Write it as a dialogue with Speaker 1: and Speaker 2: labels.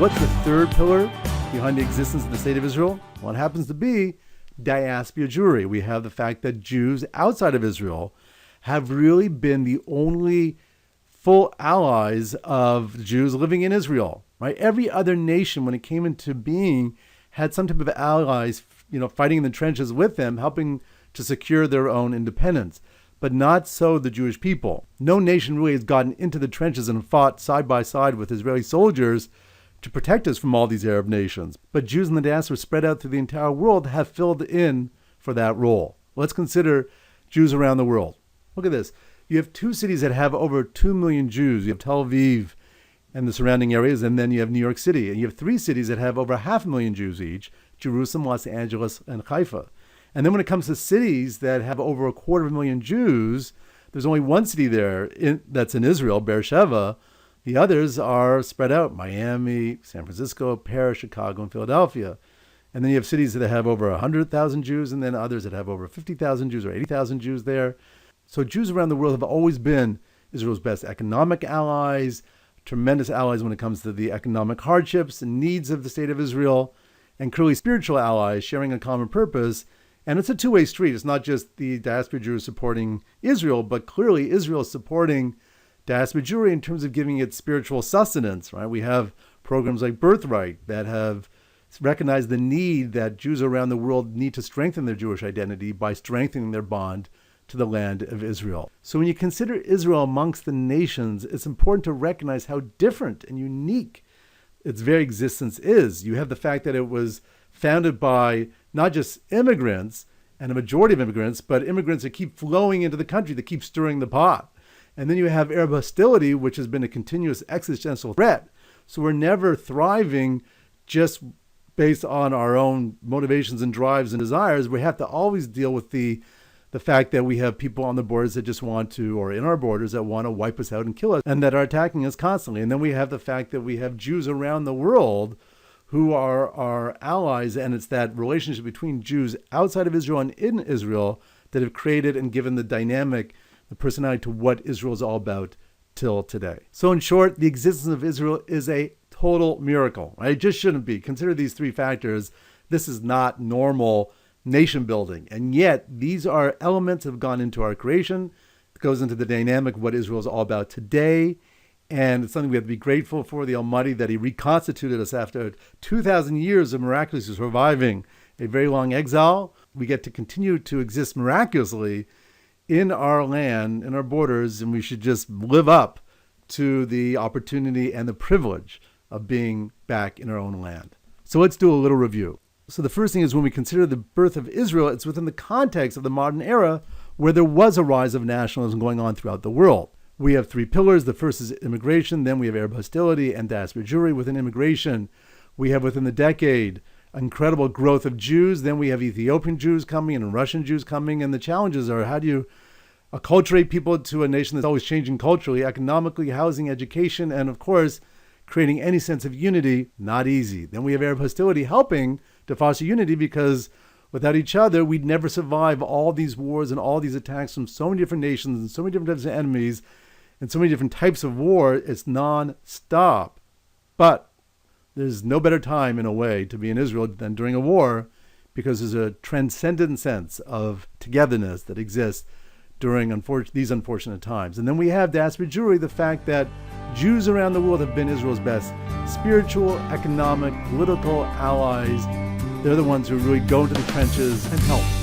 Speaker 1: what's the third pillar behind the existence of the state of Israel? Well, it happens to be Diaspora Jewry. We have the fact that Jews outside of Israel have really been the only full allies of the Jews living in Israel, right? Every other nation, when it came into being, had some type of allies, fighting in the trenches with them, helping to secure their own independence. But not so the Jewish people. No nation really has gotten into the trenches and fought side by side with Israeli soldiers to protect us from all these Arab nations. But Jews in the diaspora spread out through the entire world have filled in for that role. Let's consider Jews around the world. Look at this. You have two cities that have over 2 million Jews. You have Tel Aviv and the surrounding areas, and then you have New York City. And you have three cities that have over 500,000 Jews each, Jerusalem, Los Angeles, and Haifa. And then when it comes to cities that have over 250,000 Jews, there's only one city there that's in Israel, Beersheba. The others are spread out: Miami, San Francisco, Paris, Chicago, and Philadelphia. And then you have cities that have over 100,000 Jews, and then others that have over 50,000 Jews or 80,000 Jews there. So Jews around the world have always been Israel's best economic allies, tremendous allies when it comes to the economic hardships and needs of the state of Israel, and clearly spiritual allies sharing a common purpose. And it's a two-way street. It's not just the diaspora Jews supporting Israel, but clearly Israel is supporting diaspora Jewry in terms of giving it spiritual sustenance, right? We have programs like Birthright that have recognized the need that Jews around the world need to strengthen their Jewish identity by strengthening their bond to the land of Israel. So when you consider Israel amongst the nations, it's important to recognize how different and unique its very existence is. You have the fact that it was founded by not just immigrants and a majority of immigrants, but immigrants that keep flowing into the country, that keep stirring the pot. And then you have Arab hostility, which has been a continuous existential threat. So we're never thriving just based on our own motivations and drives and desires. We have to always deal with the fact that we have people on the borders that just want to, or in our borders that want to wipe us out and kill us, and that are attacking us constantly. And then we have the fact that we have Jews around the world who are our allies, and it's that relationship between Jews outside of Israel and in Israel that have created and given the dynamic, the personality to what Israel is all about till today. So in short, the existence of Israel is a total miracle, right? It just shouldn't be. Consider these three factors. This is not normal nation building. And yet these are elements that have gone into our creation. It goes into the dynamic of what Israel is all about today. And it's something we have to be grateful for the Almighty that He reconstituted us after 2,000 years of miraculously surviving a very long exile. We get to continue to exist miraculously in our land, in our borders, and we should just live up to the opportunity and the privilege of being back in our own land. So let's do a little review. So the first thing is, when we consider the birth of Israel, it's within the context of the modern era where there was a rise of nationalism going on throughout the world. We have three pillars. The first is immigration. Then we have Arab hostility and diaspora Jewry. Within immigration, we have within the decade incredible growth of Jews. Then we have Ethiopian Jews coming and Russian Jews coming. And the challenges are, how do you acculturate people to a nation that's always changing culturally, economically, housing, education, and of course, creating any sense of unity? Not easy. Then we have Arab hostility helping to foster unity, because without each other, we'd never survive all these wars and all these attacks from so many different nations and so many different types of enemies and so many different types of war. It's non-stop. But there's no better time, in a way, to be in Israel than during a war, because there's a transcendent sense of togetherness that exists during these unfortunate times. And then we have Diaspora Jewry, the fact that Jews around the world have been Israel's best spiritual, economic, political allies. They're the ones who really go into the trenches and help.